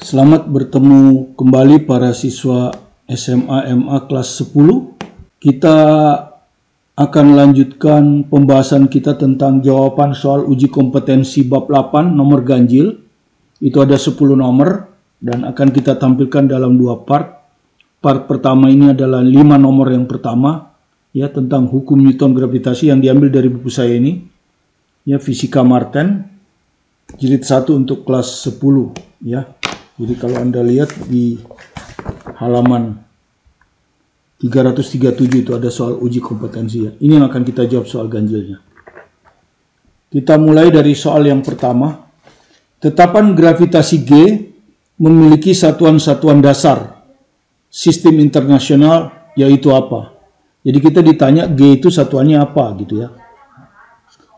Selamat bertemu kembali para siswa SMA MA kelas 10. Kita akan lanjutkan pembahasan kita tentang jawaban soal uji kompetensi bab 8 nomor ganjil. Itu ada 10 nomor dan akan kita tampilkan dalam 2 part. Part pertama ini adalah 5 nomor yang pertama ya, tentang hukum Newton gravitasi yang diambil dari buku saya ini. Ya, Fisika Martin jilid 1 untuk kelas 10 ya. Jadi kalau Anda lihat di halaman 337 itu ada soal uji kompetensi ya. Ini yang akan kita jawab soal ganjilnya. Kita mulai dari soal yang pertama. Tetapan gravitasi G memiliki satuan-satuan dasar sistem internasional, yaitu apa? Jadi kita ditanya G itu satuannya apa gitu ya.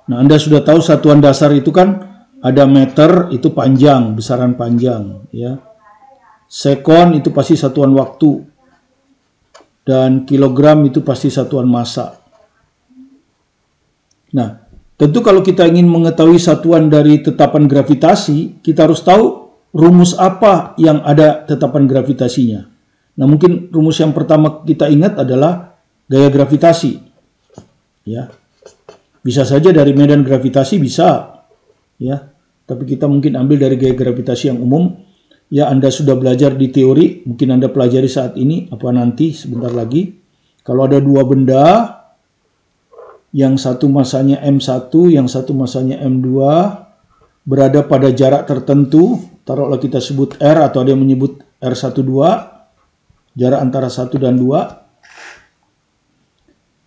Nah, Anda sudah tahu satuan dasar itu kan ada meter, itu panjang, besaran panjang ya. Sekon itu pasti satuan waktu. Dan kilogram itu pasti satuan massa. Nah, tentu kalau kita ingin mengetahui satuan dari tetapan gravitasi, kita harus tahu rumus apa yang ada tetapan gravitasinya. Nah, mungkin rumus yang pertama kita ingat adalah gaya gravitasi. Ya. Bisa saja dari medan gravitasi bisa. Ya, tapi kita mungkin ambil dari gaya gravitasi yang umum. Ya, Anda sudah belajar di teori, mungkin Anda pelajari saat ini, apa nanti sebentar lagi. Kalau ada dua benda, yang satu masanya M1, yang satu masanya M2, berada pada jarak tertentu, taruhlah kita sebut R atau ada yang menyebut R12, jarak antara 1 dan 2,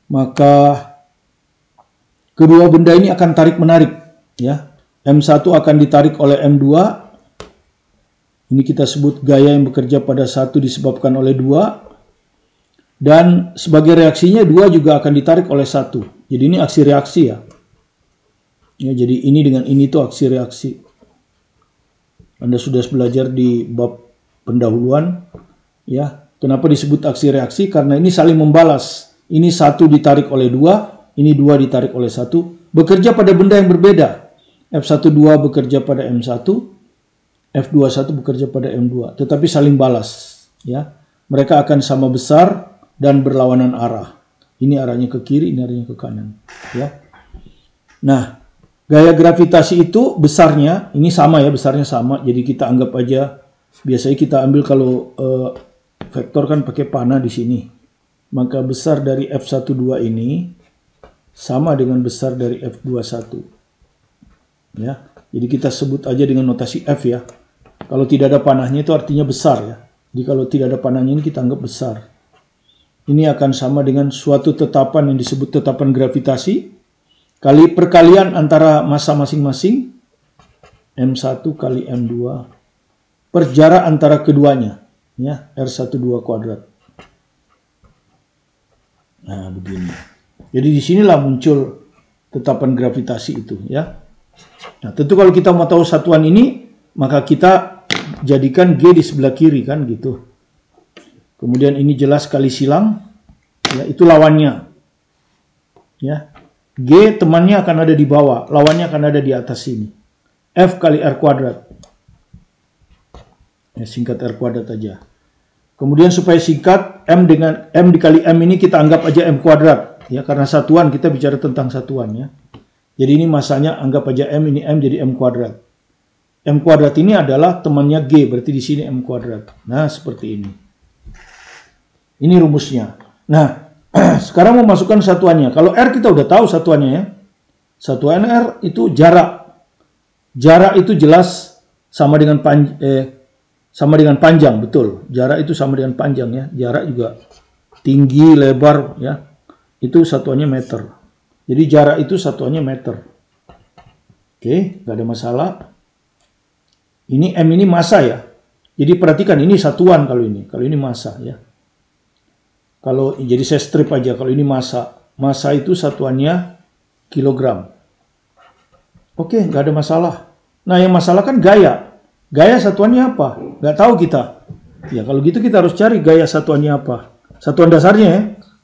maka kedua benda ini akan tarik-menarik, ya. M1 akan ditarik oleh M2. Ini kita sebut gaya yang bekerja pada 1 disebabkan oleh 2. Dan sebagai reaksinya 2 juga akan ditarik oleh 1. Jadi ini aksi reaksi ya. Ya, jadi ini dengan ini tuh aksi reaksi. Anda sudah belajar di bab pendahuluan. Ya, kenapa disebut aksi reaksi? Karena ini saling membalas. Ini 1 ditarik oleh 2, ini 2 ditarik oleh 1. Bekerja pada benda yang berbeda. F12 bekerja pada M1, F21 bekerja pada M2, tetapi saling balas. Ya, mereka akan sama besar dan berlawanan arah. Ini arahnya ke kiri, ini arahnya ke kanan. Ya. Nah, gaya gravitasi itu besarnya, ini sama ya, besarnya sama. Jadi kita anggap aja, biasanya kita ambil kalau vektor kan pakai panah di sini. Maka besar dari F12 ini sama dengan besar dari F21. Ya, jadi kita sebut aja dengan notasi F ya. Kalau tidak ada panahnya itu artinya besar ya. Jadi kalau tidak ada panahnya ini kita anggap besar. Ini akan sama dengan suatu tetapan yang disebut tetapan gravitasi kali perkalian antara massa masing-masing M1 kali M2 per jarak antara keduanya ya, R12 kuadrat. Nah, begini. Jadi disinilah muncul tetapan gravitasi itu ya. Nah, tentu kalau kita mau tahu satuan ini, maka kita jadikan G di sebelah kiri kan gitu. Kemudian ini jelas kali silang, ya itu lawannya. Ya, G temannya akan ada di bawah, lawannya akan ada di atas sini. F kali R kuadrat. Ya, singkat R kuadrat aja. Kemudian supaya singkat, M dengan M dikali M ini kita anggap aja M kuadrat. Ya, karena satuan, kita bicara tentang satuan ya. Jadi ini masanya anggap aja M, ini M jadi M kuadrat. M kuadrat ini adalah temannya G, berarti di sini M kuadrat. Nah, seperti ini. Ini rumusnya. Nah, sekarang mau masukkan satuannya. Kalau R kita udah tahu satuannya ya. Satuan R itu jarak. Jarak itu jelas sama dengan panjang, betul. Jarak itu sama dengan panjang ya. Jarak juga tinggi, lebar ya. Itu satuannya meter. Jadi jarak itu satuannya meter. Oke, nggak ada masalah. Ini M ini massa ya. Jadi perhatikan ini satuan kalau ini. Kalau ini massa ya. Kalau jadi saya strip aja. Kalau ini massa. Massa itu satuannya kilogram. Oke, nggak ada masalah. Nah, yang masalah kan gaya. Gaya satuannya apa? Nggak tahu kita. Ya, kalau gitu kita harus cari gaya satuannya apa. Satuan dasarnya ya.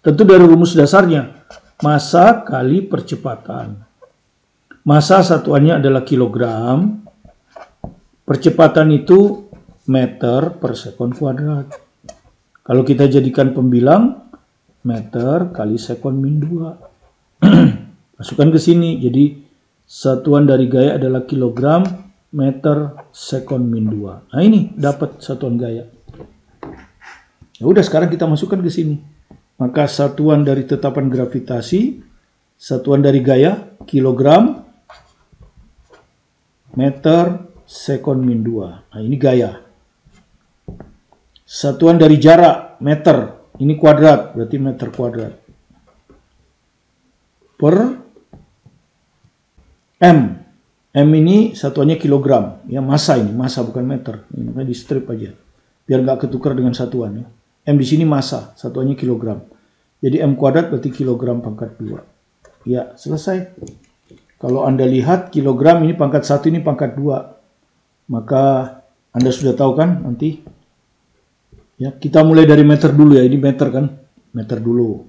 Tentu dari rumus dasarnya. Massa kali percepatan. Massa satuannya adalah kilogram. Percepatan itu meter per sekon kuadrat. Kalau kita jadikan pembilang, meter kali sekon min 2. Masukkan ke sini, jadi satuan dari gaya adalah kilogram meter sekon min 2. Nah ini dapat satuan gaya. Ya udah, sekarang kita masukkan ke sini. Maka satuan dari tetapan gravitasi, satuan dari gaya, kilogram meter sekon min 2. Nah ini gaya. Satuan dari jarak, meter. Ini kuadrat, berarti meter kuadrat. Per M. M ini satuannya kilogram. Ya, massa ini, massa bukan meter. Ini di strip aja. Biar nggak ketukar dengan satuan. Ya. M di sini massa, satuannya kilogram. Jadi M kuadrat berarti kilogram pangkat 2. Ya, selesai. Kalau Anda lihat kilogram ini pangkat 1, ini pangkat 2. Maka Anda sudah tahu kan nanti. Ya, kita mulai dari meter dulu ya. Ini meter kan? Meter dulu.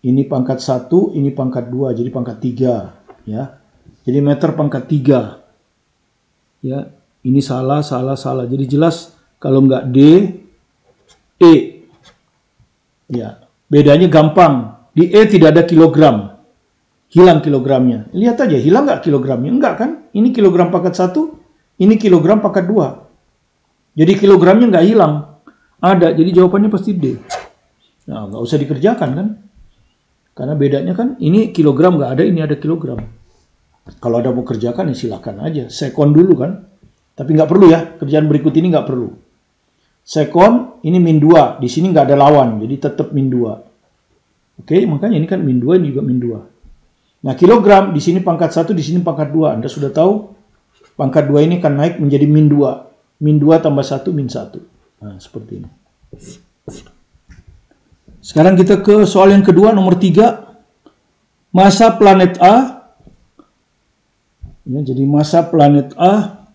Ini pangkat 1, ini pangkat 2, jadi pangkat 3. Ya. Jadi meter pangkat 3. Ya, ini salah. Jadi jelas kalau nggak D, E. Ya, bedanya gampang. Di E tidak ada kilogram. Hilang kilogramnya. Lihat aja, hilang nggak kilogramnya? Enggak kan? Ini kilogram pangkat 1, ini kilogram pangkat 2. Jadi kilogramnya nggak hilang. Ada, jadi jawabannya pasti D. Nah, nggak usah dikerjakan kan? Karena bedanya kan, ini kilogram nggak ada, ini ada kilogram. Kalau ada mau kerjakan ya silakan aja. Sekon dulu kan? Tapi nggak perlu ya, kerjaan berikut ini nggak perlu. Sekon, ini min 2. Di sini nggak ada lawan, jadi tetap min 2. Oke, makanya ini kan min 2, ini juga min 2. Nah, kilogram, di sini pangkat 1, di sini pangkat 2. Anda sudah tahu, pangkat 2 ini akan naik menjadi min 2. Min 2 tambah 1, min 1. Nah, seperti ini. Sekarang kita ke soal yang kedua, nomor 3. Massa planet A. Ya, jadi massa planet A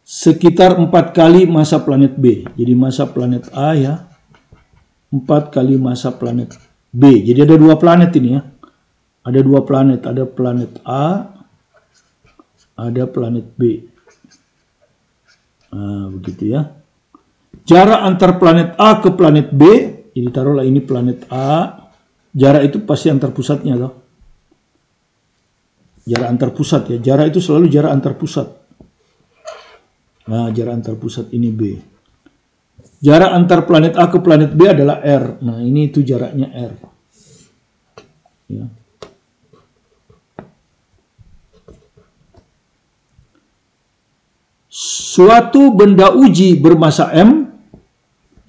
sekitar 4 kali massa planet B. Jadi massa planet A ya, 4 kali massa planet B. Jadi ada 2 planet ini ya. Ada 2 planet. Ada planet A, ada planet B. Nah, begitu ya. Jarak antar planet A ke planet B, jadi taruhlah ini planet A. Jarak itu pasti antar pusatnya loh. Jarak antar pusat ya. Jarak itu selalu jarak antar pusat. Nah, jarak antar pusat ini B. Jarak antar planet A ke planet B adalah R. Nah, ini itu jaraknya R. Ya. Suatu benda uji bermassa M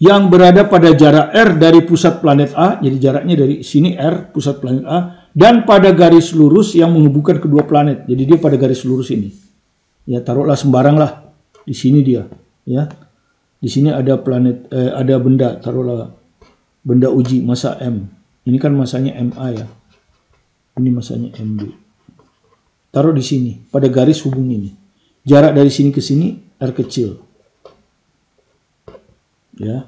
yang berada pada jarak R dari pusat planet A, jadi jaraknya dari sini R, pusat planet A, dan pada garis lurus yang menghubungkan kedua planet. Jadi dia pada garis lurus ini. Ya, taruhlah sembarang lah. Di sini dia, ya. Di sini ada planet, ada benda, taruhlah benda uji massa M. Ini kan massanya MA ya. Ini massanya MB. Taruh di sini, pada garis hubung ini. Jarak dari sini ke sini R kecil. Ya.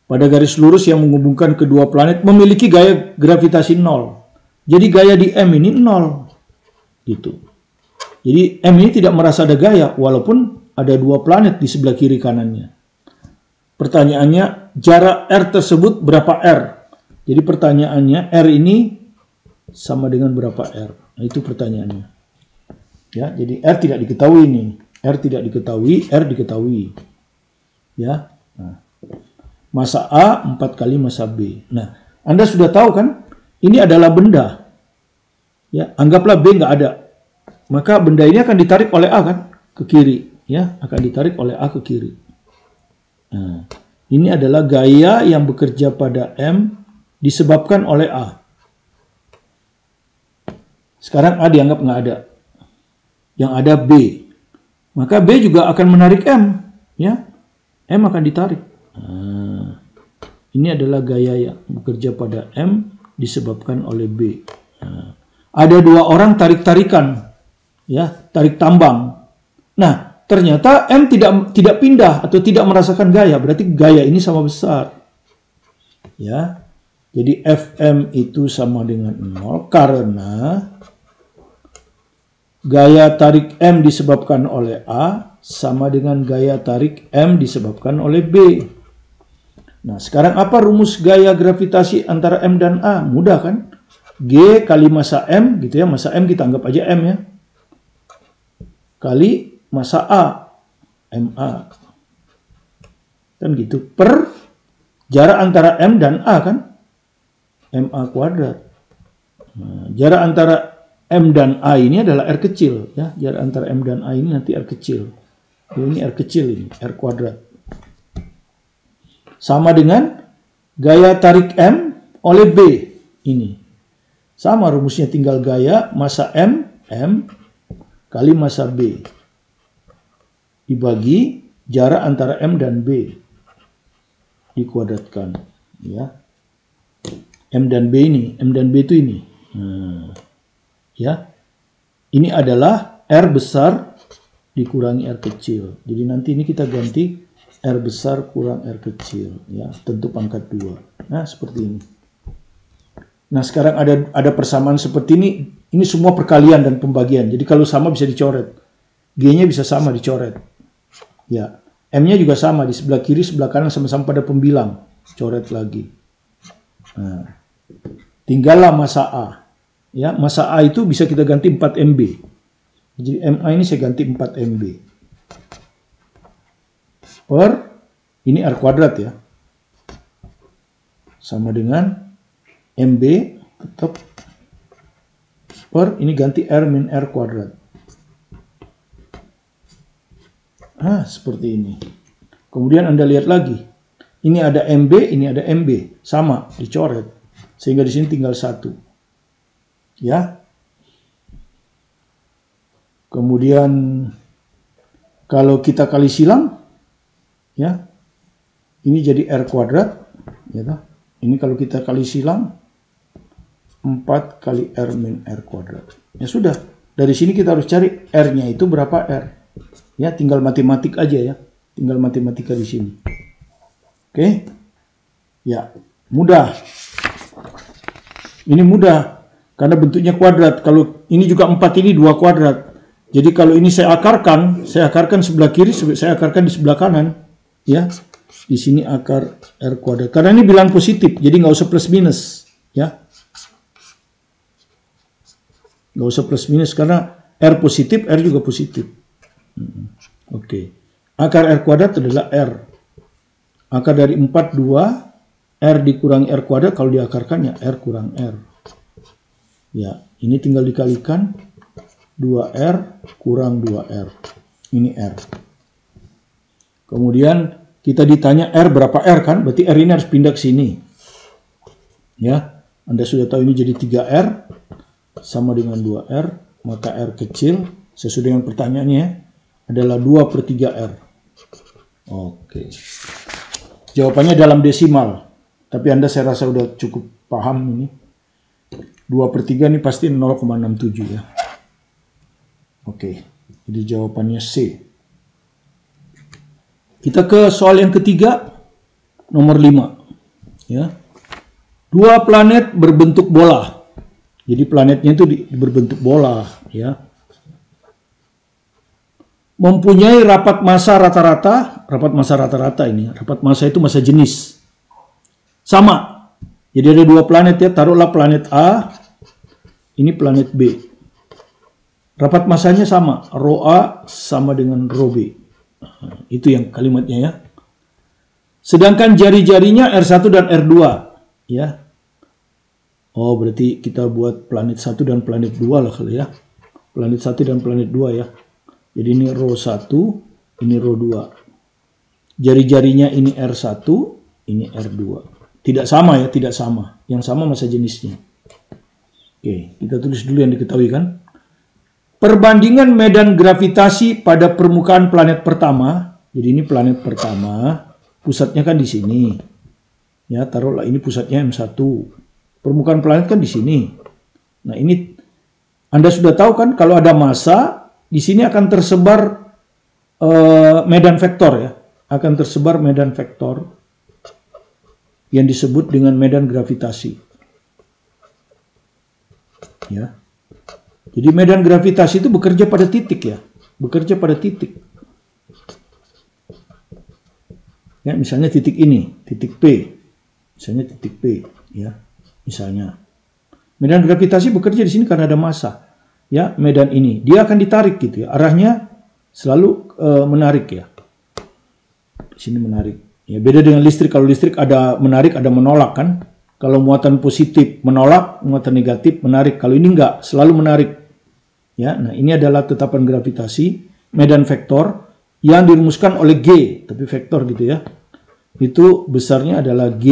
Pada garis lurus yang menghubungkan kedua planet memiliki gaya gravitasi 0. Jadi gaya di M ini 0. Gitu. Jadi M ini tidak merasa ada gaya walaupun ada 2 planet di sebelah kiri kanannya. Pertanyaannya, jarak R tersebut berapa R? Jadi pertanyaannya, R ini sama dengan berapa R? Nah, itu pertanyaannya. Ya, jadi R tidak diketahui nih. R tidak diketahui, R diketahui. Ya. Nah. Massa A 4 kali massa B. Nah, Anda sudah tahu kan? Ini adalah benda. Ya, anggaplah B nggak ada. Maka benda ini akan ditarik oleh A kan? Ke kiri. Ya, akan ditarik oleh A ke kiri. Nah, ini adalah gaya yang bekerja pada M disebabkan oleh A. Sekarang A dianggap nggak ada. Yang ada B. Maka B juga akan menarik M. Ya, M akan ditarik. Nah, ini adalah gaya yang bekerja pada M disebabkan oleh B. Nah, ada 2 orang tarik-tarikan. Ya, tarik tambang. Nah, ternyata M tidak pindah atau tidak merasakan gaya. Berarti gaya ini sama besar. Ya. Jadi Fm itu sama dengan 0 karena gaya tarik M disebabkan oleh A sama dengan gaya tarik M disebabkan oleh B. Nah, sekarang apa rumus gaya gravitasi antara M dan A? Mudah kan? G kali massa M, gitu ya. Massa M kita anggap aja M ya. Kali massa A, MA. Kan gitu. Per jarak antara M dan A kan? MA kuadrat. Nah, jarak antara M dan A ini adalah R kecil. Ya. Jarak antara M dan A ini nanti R kecil. Ini R kecil ini, R kuadrat. Sama dengan gaya tarik M oleh B ini. Sama rumusnya, tinggal gaya massa M kali massa B. Dibagi jarak antara M dan B. Dikuadratkan. Ya. M dan B ini, M dan B itu ini. Ya. Ini adalah R besar dikurangi R kecil. Jadi nanti ini kita ganti R besar kurang R kecil, ya, tentu pangkat 2. Nah, seperti ini. Nah, sekarang ada persamaan seperti ini. Ini semua perkalian dan pembagian. Jadi kalau sama bisa dicoret. G-nya bisa sama dicoret. Ya, M-nya juga sama, di sebelah kiri, sebelah kanan sama-sama pada pembilang. Coret lagi. Nah, tinggallah massa A. Ya, massa A itu bisa kita ganti 4 MB. Jadi MA ini saya ganti 4 MB. Per, ini R kuadrat ya. Sama dengan MB tetap per, ini ganti R min R kuadrat. Seperti ini. Kemudian Anda lihat lagi. Ini ada MB, ini ada MB. Sama, dicoret. Sehingga di sini tinggal 1. Ya. Kemudian kalau kita kali silang, ya, ini jadi R kuadrat, ya. Ini kalau kita kali silang 4 kali R min R kuadrat. Ya sudah, dari sini kita harus cari R-nya itu berapa R. Ya, tinggal matematik aja ya, tinggal matematika di sini. Oke, ya, mudah. Ini mudah karena bentuknya kuadrat. Kalau ini juga 4, ini 2 kuadrat. Jadi kalau ini saya akarkan sebelah kiri, saya akarkan di sebelah kanan. Ya, di sini akar R kuadrat. Karena ini bilang positif, jadi nggak usah plus minus, ya. Nggak usah plus minus karena R positif, R juga positif. Oke. Akar R kuadrat adalah R. Akar dari 4, 2, R dikurangi R kuadrat, kalau diakarkan ya R kurang R. Ya, ini tinggal dikalikan 2R kurang 2R. Ini R. Kemudian kita ditanya R berapa R kan? Berarti R ini harus pindah ke sini. Ya, Anda sudah tahu ini jadi 3R sama dengan 2R, maka R kecil sesuai dengan pertanyaannya adalah 2/3R. Oke. Jawabannya dalam desimal. Tapi Anda saya rasa sudah cukup paham ini. 2/3 ini pasti 0,67 ya. Oke. Jadi jawabannya C. Kita ke soal yang ketiga, nomor 5. Ya. 2 planet berbentuk bola. Jadi planetnya itu berbentuk bola, ya. Mempunyai rapat massa rata-rata ini. Rapat massa itu massa jenis. Sama. Jadi ada 2 planet ya, taruhlah planet A, ini planet B. Rapat massanya sama, rho A sama dengan rho B. Itu yang kalimatnya ya. Sedangkan jari-jarinya R1 dan R2 ya. Oh, berarti kita buat planet 1 dan planet 2 lah kali ya. Planet 1 dan planet 2 ya. Jadi ini rho 1, ini rho 2. Jari-jarinya ini R1, ini R2. Tidak sama ya, tidak sama. Yang sama massa jenisnya. Oke, kita tulis dulu yang diketahui kan. Perbandingan medan gravitasi pada permukaan planet pertama. Jadi ini planet pertama, pusatnya kan di sini. Ya, taruhlah ini pusatnya M1. Permukaan planet kan di sini. Nah, ini Anda sudah tahu kan kalau ada massa, di sini akan tersebar medan vektor ya. Akan tersebar medan vektor yang disebut dengan medan gravitasi. Ya. Jadi medan gravitasi itu bekerja pada titik ya, bekerja pada titik. Ya, misalnya titik ini, titik P, misalnya titik P, ya, misalnya. Medan gravitasi bekerja di sini karena ada massa, ya, medan ini, dia akan ditarik gitu ya, arahnya selalu menarik ya. Di sini menarik. Ya, beda dengan listrik. Kalau listrik ada menarik, ada menolak kan. Kalau muatan positif menolak, muatan negatif menarik. Kalau ini enggak, selalu menarik. Ya, nah ini adalah tetapan gravitasi, medan vektor yang dirumuskan oleh G, tapi vektor gitu ya. Itu besarnya adalah G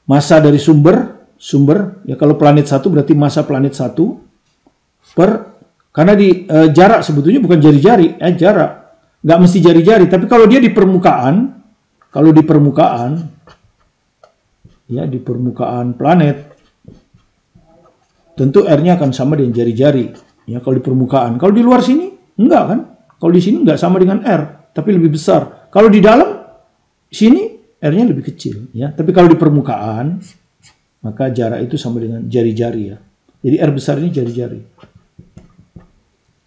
massa dari sumber ya, kalau planet 1 berarti massa planet 1 per, karena di jarak sebetulnya bukan jari-jari, jarak. Nggak mesti jari-jari, tapi kalau dia di permukaan, ya di permukaan planet, tentu R-nya akan sama dengan jari-jari. Ya, kalau di permukaan. Kalau di luar sini, enggak kan? Kalau di sini enggak sama dengan R, tapi lebih besar. Kalau di dalam sini, R-nya lebih kecil. Ya, tapi kalau di permukaan, maka jarak itu sama dengan jari-jari ya. Jadi R besar ini jari-jari.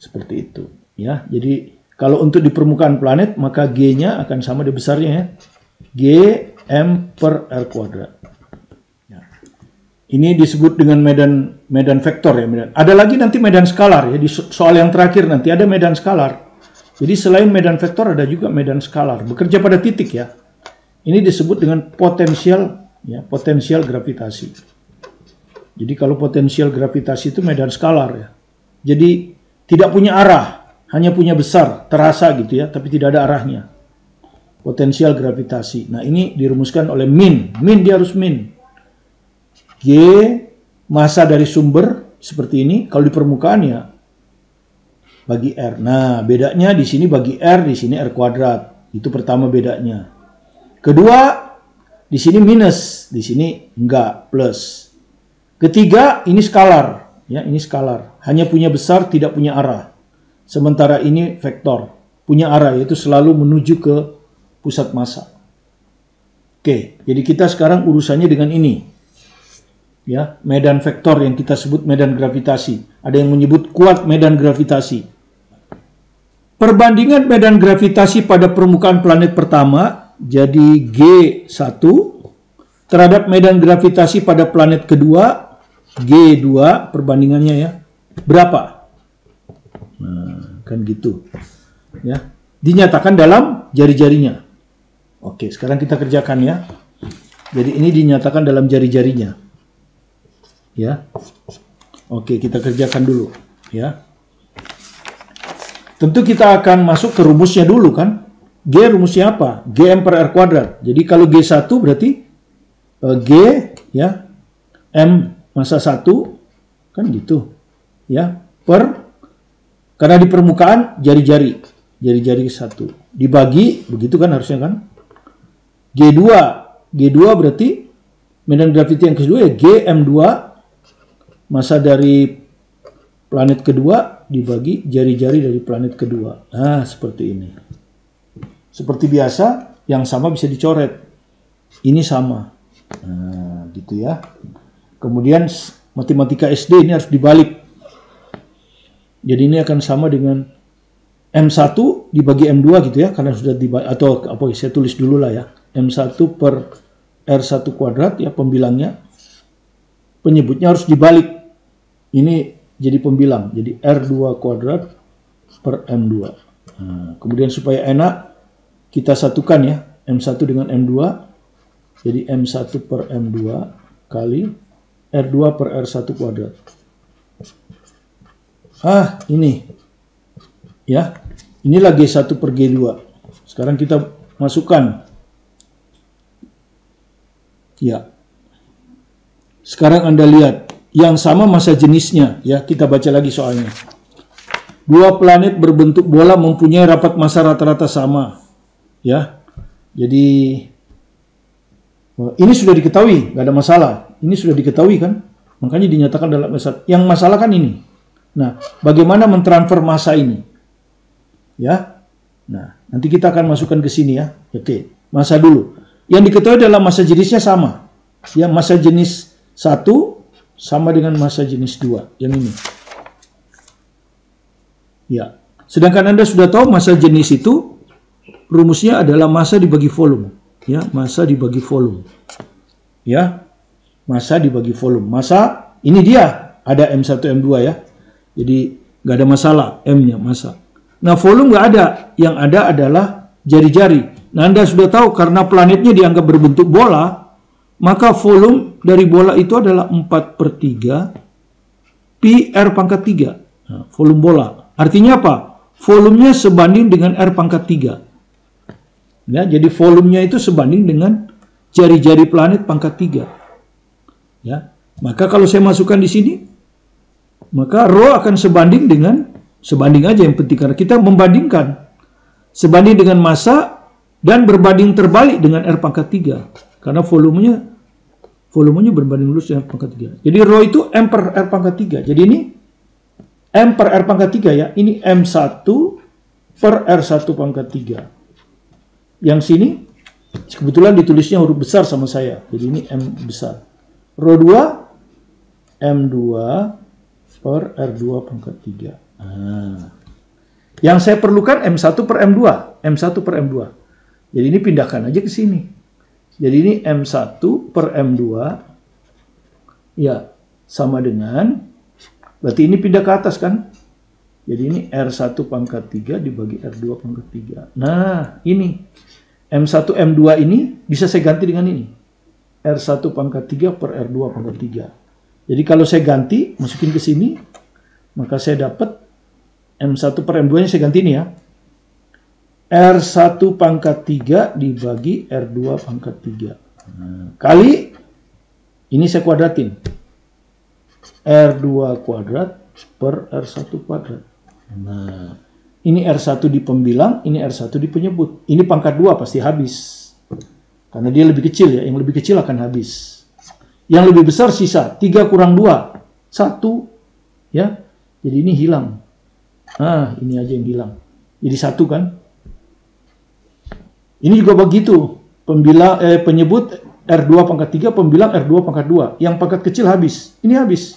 Seperti itu. Ya, jadi kalau untuk di permukaan planet, maka G-nya akan sama dengan besarnya ya. G M per R kuadrat. Ini disebut dengan medan vektor ya. Ada lagi nanti medan skalar ya. Di soal yang terakhir nanti ada medan skalar. Jadi selain medan vektor ada juga medan skalar. Bekerja pada titik ya. Ini disebut dengan potensial ya, potensial gravitasi. Jadi kalau potensial gravitasi itu medan skalar ya. Jadi tidak punya arah, hanya punya besar, terasa gitu ya, tapi tidak ada arahnya. Potensial gravitasi. Nah, ini dirumuskan oleh min. Min dia harus min. G massa dari sumber seperti ini, kalau di permukaan ya bagi R. Nah, bedanya di sini bagi R, di sini R kuadrat. Itu pertama bedanya. Kedua, di sini minus, di sini enggak, plus. Ketiga, ini skalar, ya, ini skalar. Hanya punya besar, tidak punya arah. Sementara ini vektor, punya arah, yaitu selalu menuju ke pusat massa. Oke, jadi kita sekarang urusannya dengan ini. Ya, medan vektor yang kita sebut medan gravitasi. Ada yang menyebut kuat medan gravitasi. Perbandingan medan gravitasi pada permukaan planet pertama jadi G1 terhadap medan gravitasi pada planet kedua G2, perbandingannya ya. Berapa? Nah, kan gitu. Ya. Dinyatakan dalam jari-jarinya. Oke, sekarang kita kerjakan ya. Jadi ini dinyatakan dalam jari-jarinya. Ya, oke, kita kerjakan dulu ya. Tentu kita akan masuk ke rumusnya dulu kan. G rumusnya apa? G M per R kuadrat. Jadi kalau G1 berarti G ya M massa 1 kan gitu ya, per, karena di permukaan jari-jari 1 dibagi begitu kan harusnya kan. G2 berarti medan gravitasi yang kedua ya G M2 massa dari planet kedua dibagi jari-jari dari planet kedua. Nah, seperti ini. Seperti biasa, yang sama bisa dicoret. Ini sama. Nah, gitu ya. Kemudian matematika SD ini harus dibalik. Jadi ini akan sama dengan M1 dibagi M2 gitu ya, karena sudah dibagi, atau apa saya tulis dulu lah ya. M1 per R1 kuadrat ya pembilangnya. Penyebutnya harus dibalik. Ini jadi pembilang, jadi R2 kuadrat per M2. Nah, kemudian supaya enak, kita satukan ya, M1 dengan M2. Jadi M1 per M2 kali R2 per R1 kuadrat. Ini. Ya, inilah G1 per G2. Sekarang kita masukkan. Ya. Sekarang Anda lihat. Yang sama massa jenisnya, ya kita baca lagi soalnya. Dua planet berbentuk bola mempunyai rapat massa rata-rata sama, ya. Jadi ini sudah diketahui, nggak ada masalah. Ini sudah diketahui kan, makanya dinyatakan dalam massa. Yang masalah kan ini. Nah, bagaimana mentransfer massa ini, ya? Nah, nanti kita akan masukkan ke sini ya. Oke, massa dulu. Yang diketahui adalah massa jenisnya sama, ya massa jenis 1 sama dengan massa jenis 2, yang ini. Ya. Sedangkan Anda sudah tahu massa jenis itu rumusnya adalah massa dibagi volume. Ya, massa dibagi volume. Ya. Massa dibagi volume. Massa ini dia ada M1 M2 ya. Jadi nggak ada masalah M-nya massa. Nah, volume nggak ada. Yang ada adalah jari-jari. Nah, Anda sudah tahu karena planetnya dianggap berbentuk bola, maka volume dari bola itu adalah 4/3 pi R pangkat 3. Nah, volume bola. Artinya apa? Volumenya sebanding dengan R pangkat 3. Ya, jadi volumenya itu sebanding dengan jari-jari planet pangkat 3. Ya, maka kalau saya masukkan di sini, maka rho akan sebanding aja yang penting karena kita membandingkan. Sebanding dengan massa dan berbanding terbalik dengan R pangkat 3. Karena volumenya berbanding lurus dengan R pangkat 3. Jadi rho itu M per R pangkat 3. Jadi ini M per R pangkat 3 ya. Ini M1 per R1 pangkat 3. Yang sini kebetulan ditulisnya huruf besar sama saya. Jadi ini M besar. Rho 2 M2 per R2 pangkat 3. Yang saya perlukan M1 per M2. M1 per M2. Jadi ini pindahkan aja ke sini. Jadi ini M1 per M2. Ya, sama dengan. Berarti ini pindah ke atas kan. Jadi ini R1 pangkat 3 dibagi R2 pangkat 3. Nah, ini. M1 M2 ini bisa saya ganti dengan ini. R1 pangkat 3 per R2 pangkat 3. Jadi kalau saya ganti, masukin ke sini. Maka saya dapat M1 per M2 nya saya ganti ini ya. R1 pangkat 3 dibagi R2 pangkat 3. Nah, kali, ini saya kuadratin. R2 kuadrat per R1 kuadrat. Nah, ini R1 di pembilang, ini R1 di penyebut. Ini pangkat 2 pasti habis. Karena dia lebih kecil ya, yang lebih kecil akan habis. Yang lebih besar sisa, 3 kurang 2, 1. Ya, jadi ini hilang. Nah, ini aja yang hilang. Jadi 1 kan. Ini juga begitu. Penyebut R2 pangkat 3, pembilang R2 pangkat 2. Yang pangkat kecil habis. Ini habis.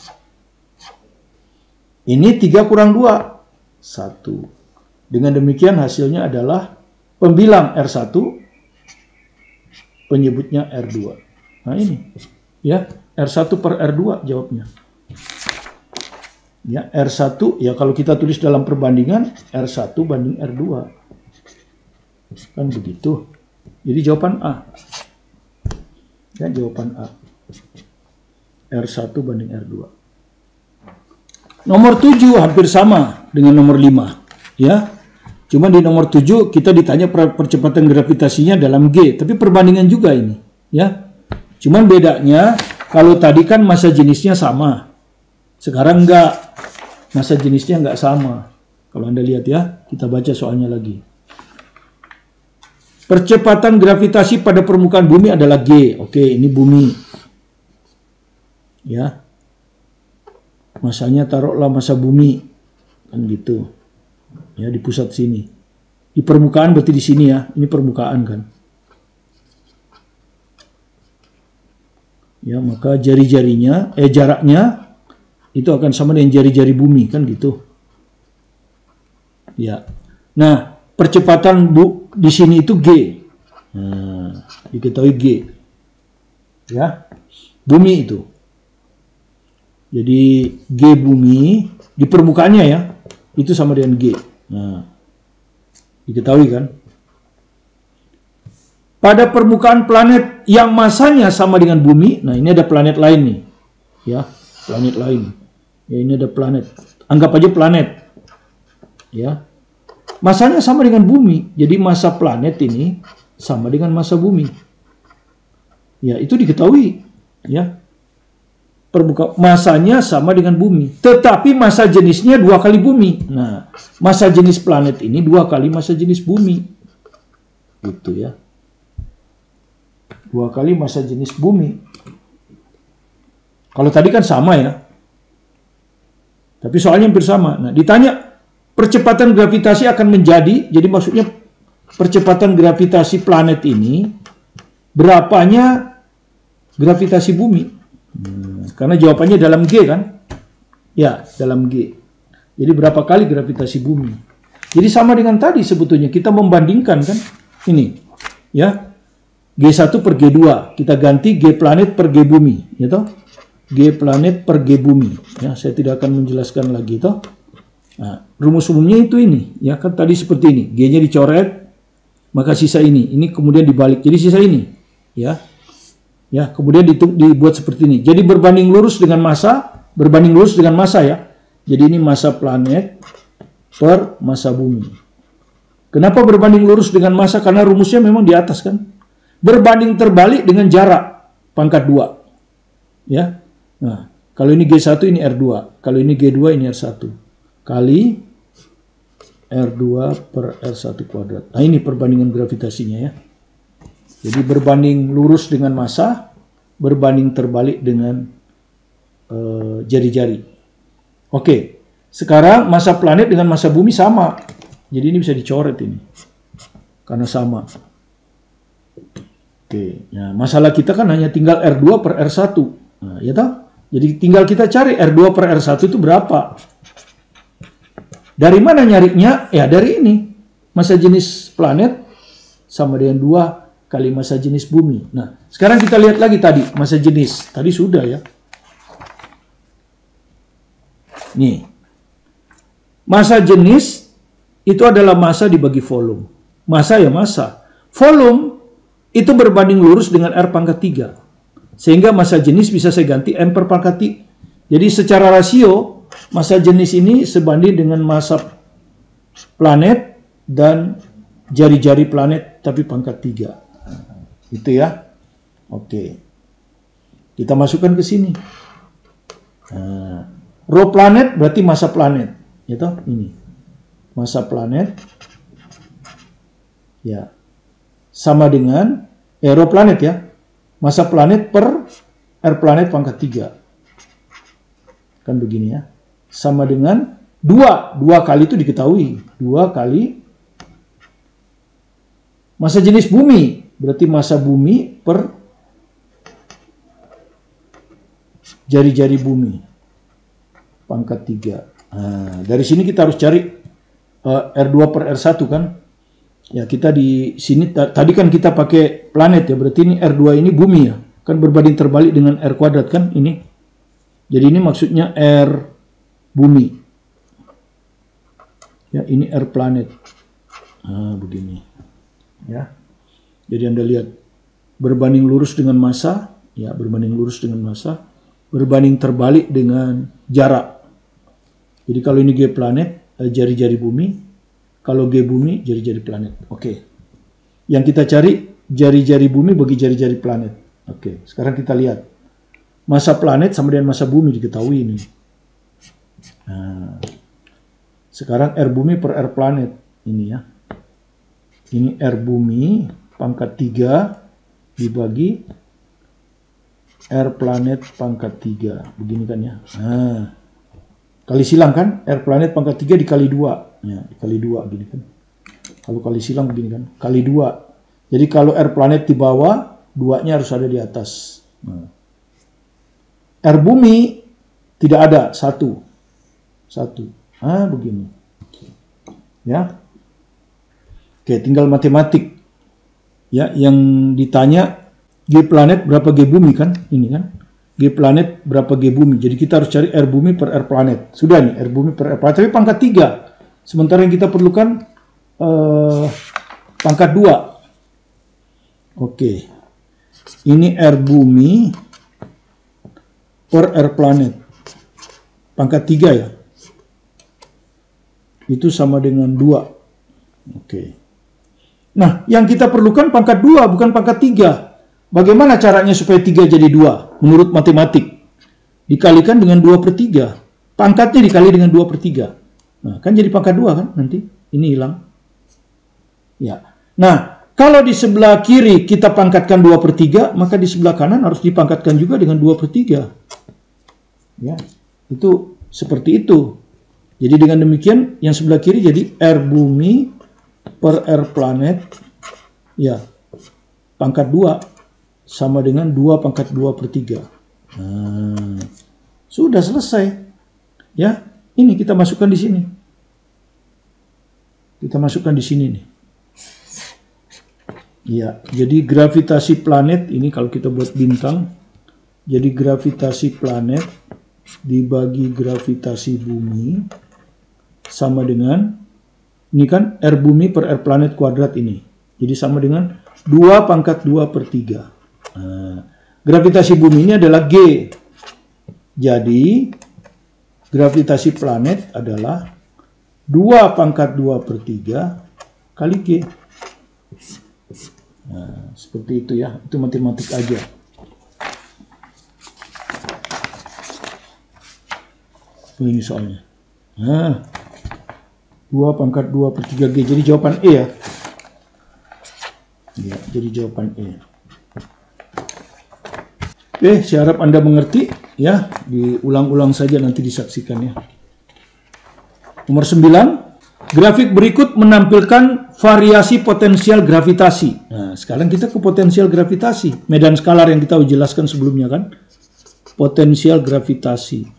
Ini 3 kurang 2, 1. Dengan demikian hasilnya adalah pembilang R1, penyebutnya R2. Nah ini. Ya, R1 per R2 jawabnya. Ya, R1, ya kalau kita tulis dalam perbandingan, R1 banding R2. Kan begitu. Jadi jawaban A. Ya, jawaban A. R1 banding R2. Nomor 7 hampir sama dengan nomor 5. Ya. Cuma di nomor 7 kita ditanya percepatan gravitasinya dalam G. Tapi perbandingan juga ini. Ya. Cuman bedanya, kalau tadi kan massa jenisnya sama. Sekarang enggak. Massa jenisnya enggak sama. Kalau Anda lihat ya, kita baca soalnya lagi. Percepatan gravitasi pada permukaan bumi adalah G. Oke, ini bumi. Ya. Masanya taruhlah massa bumi. Kan gitu. Ya, di pusat sini. Di permukaan berarti di sini ya. Ini permukaan kan. Ya, maka jari-jarinya, jaraknya itu akan sama dengan jari-jari bumi kan gitu. Ya. Nah, percepatan di sini itu G. Nah, diketahui G. Ya. Bumi itu. Jadi G bumi di permukaannya ya, itu sama dengan G. Nah, diketahui kan? Pada permukaan planet yang masanya sama dengan bumi, nah ini ada planet lain nih. Ya, planet lain. Ya, ini ada planet. Anggap aja planet. Ya. Masanya sama dengan bumi. Jadi massa planet ini sama dengan massa bumi. Ya, itu diketahui. Ya. Masanya sama dengan bumi. Tetapi massa jenisnya 2 kali bumi. Nah, massa jenis planet ini 2 kali massa jenis bumi. Gitu ya. 2 kali massa jenis bumi. Kalau tadi kan sama ya. Tapi soalnya hampir sama. Nah, ditanya percepatan gravitasi akan menjadi, jadi maksudnya percepatan gravitasi planet ini berapanya gravitasi bumi? Karena jawabannya dalam G kan? Ya, dalam G. Jadi berapa kali gravitasi bumi. Jadi sama dengan tadi sebetulnya, kita membandingkan kan, ini, ya, G1 per G2, kita ganti G planet per G bumi, ya toh? G planet per G bumi, ya, saya tidak akan menjelaskan lagi, toh? Nah, rumus umumnya itu ini, ya kan tadi seperti ini, G-nya dicoret, maka sisa ini kemudian dibalik, jadi sisa ini, ya, kemudian dibuat seperti ini. Jadi berbanding lurus dengan massa, ya. Jadi ini massa planet per massa bumi. Kenapa berbanding lurus dengan massa? Karena rumusnya memang di atas kan. Berbanding terbalik dengan jarak pangkat 2, ya. Nah, kalau ini G1 ini R2, kalau ini G2 ini R1 kali R2 per R1 kuadrat. Nah, ini perbandingan gravitasinya ya. Jadi berbanding lurus dengan massa, berbanding terbalik dengan jari-jari. Oke, sekarang massa planet dengan massa bumi sama. Jadi ini bisa dicoret ini, karena sama. Oke, nah masalah kita kan hanya tinggal R2 per R1. Nah, ya toh? Jadi tinggal kita cari R2 per R1 itu berapa. Dari mana nyarinya? Ya dari ini. Massa jenis planet sama dengan 2 kali massa jenis bumi. Nah, sekarang kita lihat lagi tadi, massa jenis. Tadi sudah ya. Nih. Massa jenis itu adalah massa dibagi volume. Massa ya massa. Volume itu berbanding lurus dengan R pangkat 3. Sehingga massa jenis bisa saya ganti M per pangkat 3. Jadi secara rasio, massa jenis ini sebanding dengan massa planet dan jari-jari planet tapi pangkat 3. Itu ya. Oke. Kita masukkan ke sini. Nah, rho planet berarti massa planet. Itu ini. Massa planet. Ya. Sama dengan rho planet ya. Massa planet per R planet pangkat 3. Kan begini ya. Sama dengan 2 kali itu diketahui. 2 kali massa jenis bumi. Berarti massa bumi per jari-jari bumi. Pangkat 3. Nah, dari sini kita harus cari R2 per R1 kan. Ya kita di sini tadi kan kita pakai planet ya. Berarti ini R2 ini bumi ya. Kan berbanding terbalik dengan R kuadrat kan ini. Jadi ini maksudnya R bumi. Ya, ini R planet. Nah, begini. Ya. Jadi Anda lihat berbanding lurus dengan massa, ya, berbanding lurus dengan massa, berbanding terbalik dengan jarak. Jadi kalau ini G planet, jari-jari bumi, kalau G bumi, jari-jari planet. Oke. Yang kita cari jari-jari bumi bagi jari-jari planet. Oke, sekarang kita lihat. Massa planet sama dengan massa bumi diketahui ini. Nah, sekarang R bumi per R planet ini ya. Ini R bumi pangkat 3 dibagi R planet pangkat 3. Begini kan ya. Nah, kali silang kan? R planet pangkat 3 dikali 2. Ya, dikali 2 gini kan. Kalau kali silang begini kan. Kali 2. Jadi kalau R planet di bawah, 2-nya harus ada di atas. Nah. R bumi tidak ada, 1. Ah, begini. Ya. Oke, tinggal matematik. Ya, yang ditanya G planet berapa G bumi kan? Ini kan. G planet berapa G bumi. Jadi kita harus cari R bumi per R planet. Sudah nih, R bumi per R planet. Tapi pangkat 3. Sementara yang kita perlukan pangkat 2. Oke. Ini R bumi per R planet. Pangkat 3 ya. Itu sama dengan 2. Oke. Nah, yang kita perlukan pangkat 2, bukan pangkat 3. Bagaimana caranya supaya 3 jadi 2? Menurut matematik. Dikalikan dengan 2 per 3. Pangkatnya dikali dengan 2 per 3. Nah, kan jadi pangkat 2 kan nanti. Ini hilang. Ya. Nah, kalau di sebelah kiri kita pangkatkan 2 per 3, maka di sebelah kanan harus dipangkatkan juga dengan 2 per 3. Ya. Itu seperti itu. Jadi dengan demikian, yang sebelah kiri jadi R bumi per R planet, ya, pangkat 2 sama dengan 2 pangkat 2 per 3. Nah, sudah selesai. Ya, Ini kita masukkan di sini. Kita masukkan di sini nih. Ya, jadi gravitasi planet ini kalau kita buat bintang, jadi gravitasi planet dibagi gravitasi bumi sama dengan, ini kan R bumi per R planet kuadrat ini. Jadi sama dengan 2 pangkat 2 per 3. Nah, gravitasi bumi ini adalah G. Jadi, gravitasi planet adalah 2 pangkat 2 per 3 kali G. Nah, seperti itu ya, itu matematik aja. Ini soalnya. Nah, 2 pangkat 2 per 3G, jadi jawaban E ya. Ya, jadi jawaban E. Oke, saya harap Anda mengerti ya, diulang-ulang saja nanti disaksikan ya. Nomor 9. Grafik berikut menampilkan variasi potensial gravitasi. Nah, sekarang kita ke potensial gravitasi. Medan skalar yang kita jelaskan sebelumnya kan. Potensial gravitasi.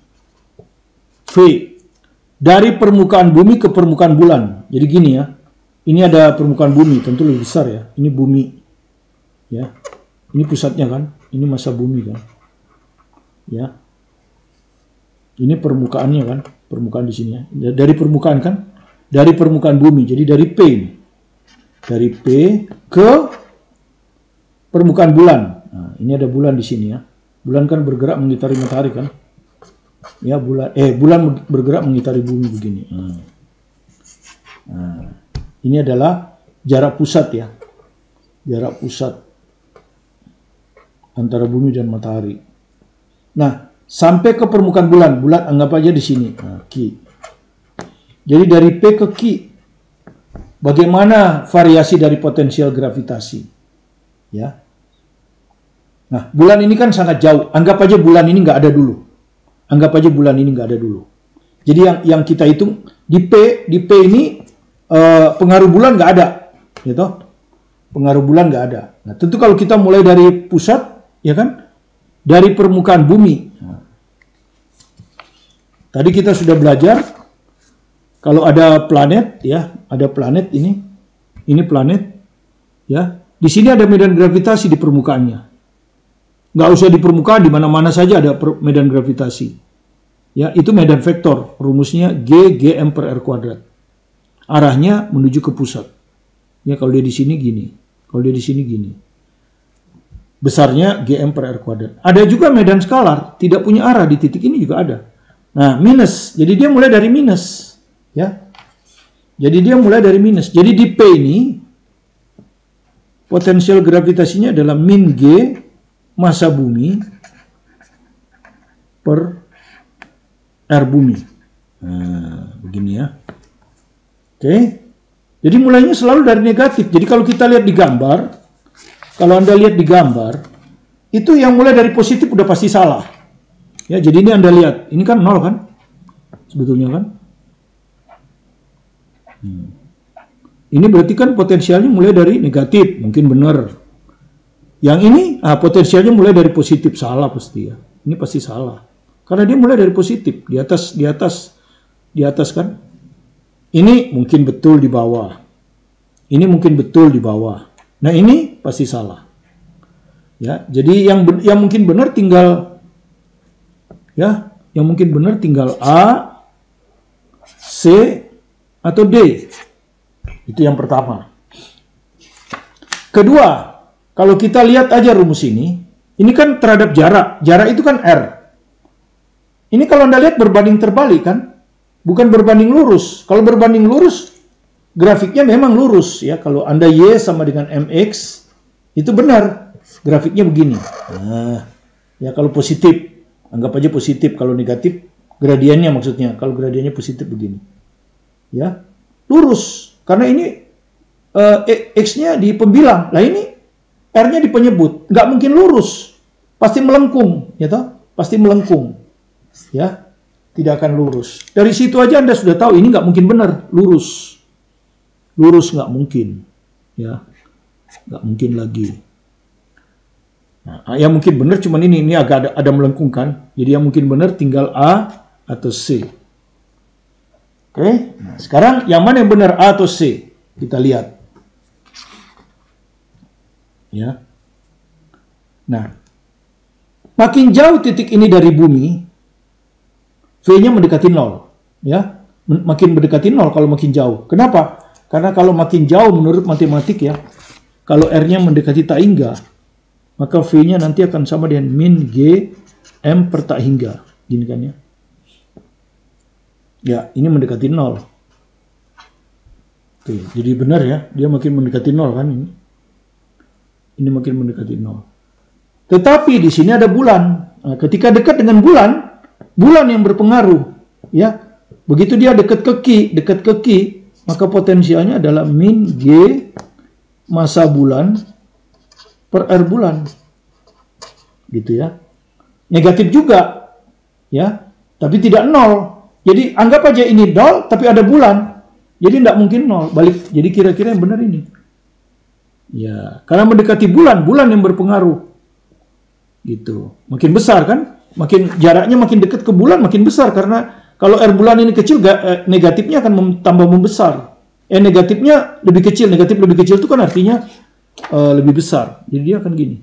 V. Dari permukaan bumi ke permukaan bulan. Jadi gini ya. Ini ada permukaan bumi, tentu lebih besar ya. Ini bumi. Ya. Ini pusatnya kan. Ini massa bumi kan. Ya. Ini permukaannya kan. Permukaan di sini ya. Dari permukaan kan. Dari permukaan bumi, jadi dari P ini. Dari P ke permukaan bulan. Nah, ini ada bulan di sini ya. Bulan kan bergerak mengitari matahari kan. Ya, bulan bergerak mengitari bumi begini. Nah, ini adalah jarak pusat ya. Jarak pusat antara bumi dan matahari. Nah, sampai ke permukaan bulan. Bulan anggap aja di sini. Nah, Q. Jadi dari P ke Q, bagaimana variasi dari potensial gravitasi? Ya. Nah, bulan ini kan sangat jauh. Anggap aja bulan ini nggak ada dulu. Anggap aja bulan ini nggak ada dulu. Jadi yang kita hitung di P ini pengaruh bulan nggak ada, gitu. Pengaruh bulan nggak ada. Nah, tentu kalau kita mulai dari pusat, ya kan, dari permukaan bumi. Nah, tadi kita sudah belajar. Kalau ada planet, ya, ada planet ini planet, ya. Di sini ada medan gravitasi di permukaannya. Nggak usah di permukaan, di mana-mana saja ada medan gravitasi. Ya, itu medan vektor. Rumusnya G Gm per R kuadrat. Arahnya menuju ke pusat. Ya, kalau dia di sini gini, kalau dia di sini gini. Besarnya Gm per R kuadrat. Ada juga medan skalar, tidak punya arah di titik ini juga ada. Nah, minus. Jadi dia mulai dari minus. Ya, jadi dia mulai dari minus. Jadi di P ini potensial gravitasinya adalah min G massa bumi per R bumi. Nah, begini ya. Oke. Jadi mulainya selalu dari negatif. Jadi kalau kita lihat di gambar, kalau Anda lihat di gambar, itu yang mulai dari positif udah pasti salah. Ya, jadi ini Anda lihat, ini kan 0 kan? Sebetulnya kan? Ini berarti kan potensialnya mulai dari negatif, mungkin benar. Yang ini potensialnya mulai dari positif, salah pasti ya. Ini pasti salah. Karena dia mulai dari positif, di atas kan. Ini mungkin betul di bawah. Ini mungkin betul di bawah. Nah, ini pasti salah. Ya, jadi yang mungkin benar tinggal ya, yang mungkin benar tinggal A, C atau D. Itu yang pertama. Kedua, kalau kita lihat aja rumus ini kan terhadap jarak. Jarak itu kan R. Ini kalau Anda lihat berbanding terbalik kan? Bukan berbanding lurus. Kalau berbanding lurus, grafiknya memang lurus ya. Kalau Anda Y sama dengan MX, itu benar. Grafiknya begini. Nah, ya kalau positif, anggap aja positif. Kalau negatif, gradiennya maksudnya. Kalau gradiennya positif begini. Ya, lurus. Karena ini X-nya di pembilang. Lah ini R-nya di penyebut. Nggak mungkin lurus. Pasti melengkung. Ya toh? Pasti melengkung. Ya, tidak akan lurus. Dari situ aja Anda sudah tahu ini nggak mungkin benar. Lurus. Lurus nggak mungkin. Ya, nggak mungkin lagi. Nah, yang mungkin benar cuman ini agak ada melengkung kan. Jadi yang mungkin benar tinggal A atau C. Oke, nah, sekarang yang mana yang benar, A atau C? Kita lihat. Ya. Nah, makin jauh titik ini dari bumi, V-nya mendekati 0. Ya, makin mendekati 0 kalau makin jauh. Kenapa? Karena kalau makin jauh menurut matematik ya, kalau R-nya mendekati tak hingga, maka V-nya nanti akan sama dengan min G M per tak hingga. Gini kan ya. Ya, ini mendekati 0. Oke, jadi benar ya, dia makin mendekati 0 kan ini. Ini makin mendekati 0. Tetapi di sini ada bulan. Nah, ketika dekat dengan bulan, bulan yang berpengaruh. Ya, begitu dia dekat ke Ki, maka potensialnya adalah min G massa bulan per R bulan. Gitu ya. Negatif juga. Ya, tapi tidak 0. Jadi anggap aja ini 0, tapi ada bulan. Jadi tidak mungkin 0. Balik. Jadi kira-kira yang benar ini. Ya, karena mendekati bulan, bulan yang berpengaruh. Gitu. Makin besar kan? Makin jaraknya makin dekat ke bulan makin besar, karena kalau R bulan ini kecil, negatifnya akan tambah membesar. Negatifnya lebih kecil, negatif lebih kecil itu kan artinya lebih besar. Jadi dia akan gini.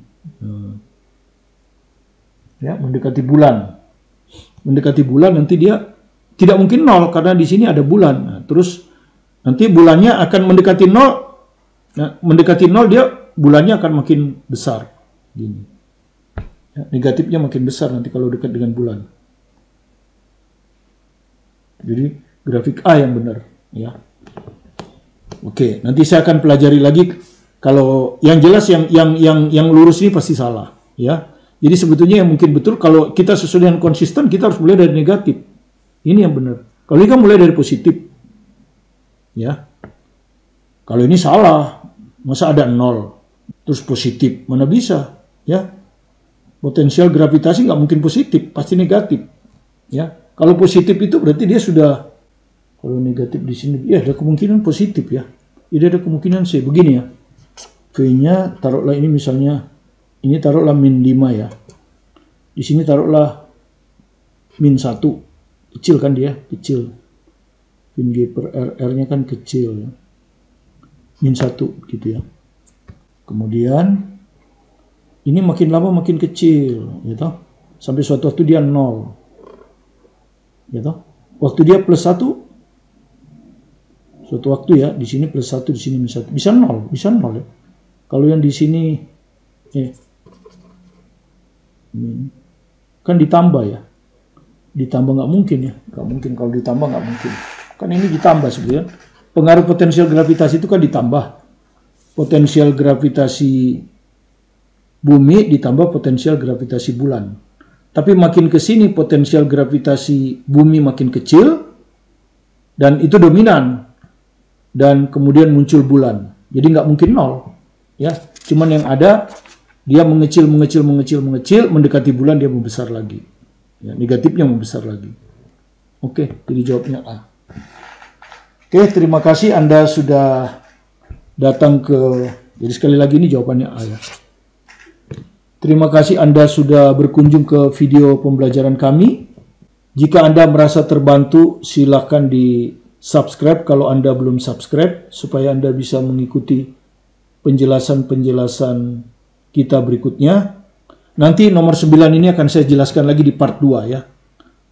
Ya, mendekati bulan. Mendekati bulan nanti dia tidak mungkin 0 karena di sini ada bulan. Nah, terus nanti bulannya akan mendekati 0. Nah, mendekati 0 dia bulannya akan makin besar. Gini. Ya, negatifnya makin besar nanti kalau dekat dengan bulan. Jadi grafik A yang benar, ya. Oke, nanti saya akan pelajari lagi. Kalau yang jelas yang lurus ini pasti salah, ya. Jadi sebetulnya yang mungkin betul kalau kita sesuai dengan konsisten, kita harus mulai dari negatif. Ini yang benar. Kalau ini kan mulai dari positif. Ya. Kalau ini salah. Masa ada 0 terus positif? Mana bisa? Ya. Potensial gravitasi nggak mungkin positif, pasti negatif. Ya. Kalau positif itu berarti dia sudah, kalau negatif di sini ya ada kemungkinan positif ya. Jadi ada kemungkinan C. Begini ya. V-nya taruhlah ini misalnya ini taruhlah min 5 ya. Di sini taruhlah min 1. Kecil kan dia, kecil. Min G per R, R-nya kan kecil ya. Min 1 gitu ya. Kemudian ini makin lama makin kecil, gitu. Sampai suatu waktu dia 0. Gitu. Waktu dia plus 1, suatu waktu ya, di sini plus 1, di sini min 1. Bisa 0 ya. Kalau yang di sini kan ditambah ya. Ditambah nggak mungkin ya, nggak mungkin kalau ditambah nggak mungkin. Kan ini ditambah sebenarnya. Pengaruh potensial gravitasi itu kan ditambah. Potensial gravitasi bumi ditambah potensial gravitasi bulan. Tapi makin ke sini potensial gravitasi bumi makin kecil dan itu dominan. Dan kemudian muncul bulan. Jadi nggak mungkin 0. Ya, cuman yang ada dia mengecil, mendekati bulan dia membesar lagi. Ya, negatifnya membesar lagi. Oke, jadi jawabnya A. Oke, terima kasih Anda sudah datang ke, jadi sekali lagi ini jawabannya A ya. Terima kasih Anda sudah berkunjung ke video pembelajaran kami. Jika Anda merasa terbantu, silakan di subscribe kalau Anda belum subscribe, supaya Anda bisa mengikuti penjelasan-penjelasan kita berikutnya. Nanti nomor 9 ini akan saya jelaskan lagi di part 2 ya.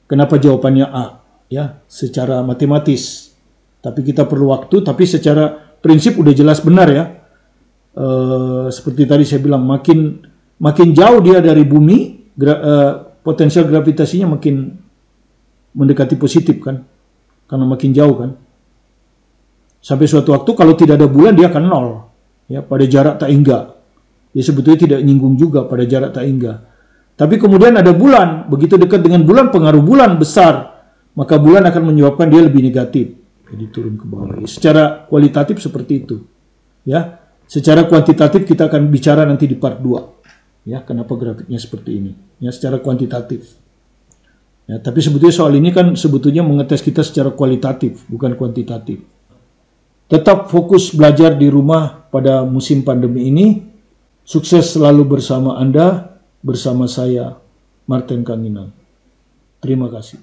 Kenapa jawabannya A ya, secara matematis. Tapi kita perlu waktu, tapi secara prinsip udah jelas benar ya. Seperti tadi saya bilang, makin jauh dia dari bumi, potensial gravitasinya makin mendekati positif kan. Karena makin jauh kan. Sampai suatu waktu kalau tidak ada bulan dia akan 0 ya, pada jarak tak hingga. Ya sebetulnya tidak nyinggung juga pada jarak tak hingga. Tapi kemudian ada bulan, begitu dekat dengan bulan, pengaruh bulan besar, maka bulan akan menyebabkan dia lebih negatif. Jadi turun ke bawah. Ya, secara kualitatif seperti itu. Ya, secara kuantitatif kita akan bicara nanti di part 2. Ya, kenapa grafiknya seperti ini? Ya, secara kuantitatif. Ya, tapi sebetulnya soal ini kan sebetulnya mengetes kita secara kualitatif, bukan kuantitatif. Tetap fokus belajar di rumah pada musim pandemi ini. Sukses selalu bersama Anda, bersama saya, Martin Kanginan. Terima kasih.